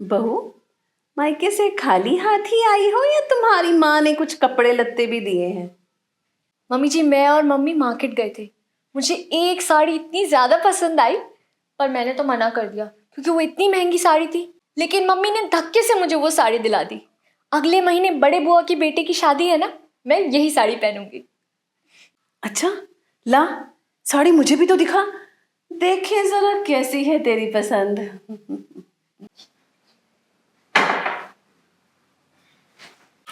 बहू, मायके से खाली हाथ ही आई हो या तुम्हारी माँ ने कुछ कपड़े लत्ते भी दिए हैं? मम्मी जी, मैं और मम्मी मार्केट गए थे। मुझे एक साड़ी इतनी ज़्यादा पसंद आई, पर मैंने तो मना कर दिया क्योंकि वो इतनी महंगी साड़ी थी। लेकिन मम्मी ने धक्के से मुझे वो साड़ी दिला दी। अगले महीने बड़े बुआ की बेटे की शादी है ना, मैं यही साड़ी पहनूंगी। अच्छा, ला साड़ी मुझे भी तो दिखा, देखे जरा कैसी है तेरी पसंद।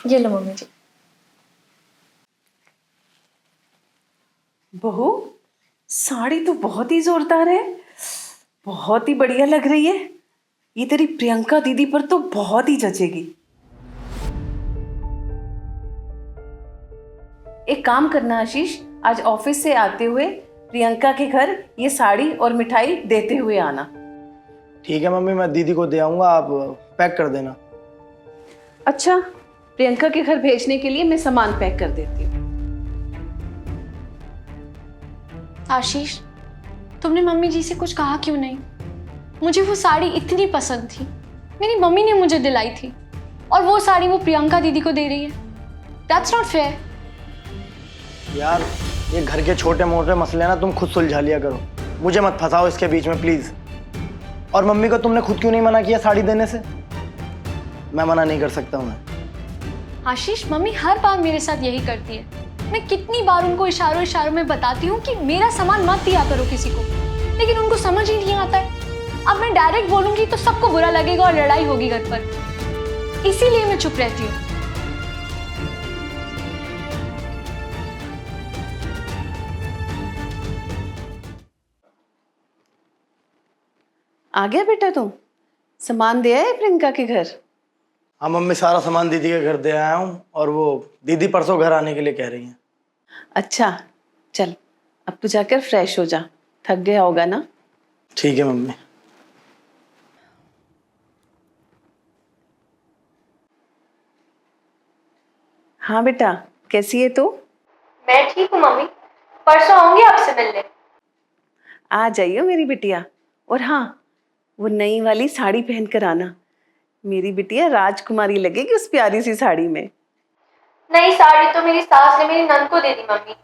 ये लो मम्मी जी। बहू, साड़ी तो बहुत ही जोरदार है, बहुत ही बढ़िया लग रही है। ये तेरी प्रियंका दीदी पर तो बहुत ही जचेगी। एक काम करना आशीष, आज ऑफिस से आते हुए प्रियंका के घर ये साड़ी और मिठाई देते हुए आना। ठीक है मम्मी, मैं दीदी को दे आऊंगा, आप पैक कर देना। अच्छा, प्रियंका के घर भेजने के लिए मैं सामान पैक कर देती हूँ। आशीष, तुमने मम्मी जी से कुछ कहा क्यों नहीं? मुझे वो साड़ी इतनी पसंद थी, मेरी मम्मी ने मुझे दिलाई थी, और वो साड़ी वो प्रियंका दीदी को दे रही है। That's not fair. यार, ये घर के छोटे मोटे मसले ना तुम खुद सुलझा लिया करो, मुझे मत फंसाओ इसके बीच में प्लीज। और मम्मी को तुमने खुद क्यों नहीं मना किया साड़ी देने से? मैं मना नहीं कर सकता हूँ। आशीष, मम्मी हर बार मेरे साथ यही करती है। मैं कितनी बार उनको इशारों इशारों में बताती हूँ कि मेरा सामान मत दिया करो किसी को, लेकिन उनको समझ ही नहीं आता है। अब मैं डायरेक्ट बोलूंगी तो सबको बुरा लगेगा और लड़ाई होगी घर पर, इसीलिए मैं चुप रहती हूँ। आ गया बेटा तुम? सामान दे आए प्रियंका के घर? हाँ मम्मी, सारा सामान दीदी के घर दे आया हूँ, और वो दीदी परसों घर आने के लिए कह रही हैं। अच्छा, चल अब तू जाकर फ्रेश हो जा, थक गया होगा ना। ठीक है मम्मी। हाँ बेटा, कैसी है तू? मैं ठीक हूँ मम्मी, परसों आऊंगी आपसे मिलने। आ जाइयो मेरी बिटिया। और हाँ, वो नई वाली साड़ी पहन कर आना, मेरी बिटिया राजकुमारी लगेगी उस प्यारी सी साड़ी में। नई साड़ी तो मेरी सास ने मेरी नंद को दे दी मम्मी।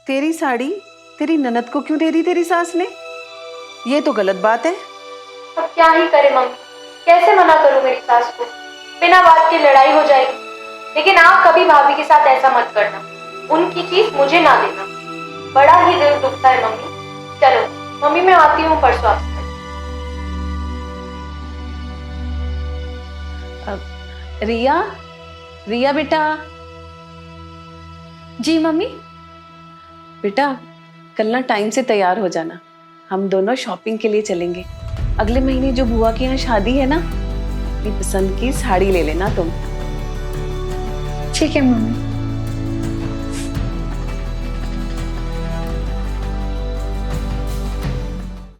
तेरी साड़ी तेरी ननद को क्यों दे दी तेरी सास ने? ये तो गलत बात है। अब क्या ही करे मम्मी, कैसे मना करूं मेरी सास को? बिना बात के लड़ाई हो जाएगी। लेकिन आप कभी भाभी के साथ ऐसा मत करना, उनकी चीज मुझे ना देना, बड़ा ही दिल दुखता है मम्मी। चलो मम्मी, मैं आती हूँ परसों आपसे। रिया, रिया बेटा। जी मम्मी। बेटा, कल ना टाइम से तैयार हो जाना, हम दोनों शॉपिंग के लिए चलेंगे। अगले महीने जो बुआ के यहाँ शादी है ना, अपनी पसंद की साड़ी ले लेना तुम। ठीक है मम्मी।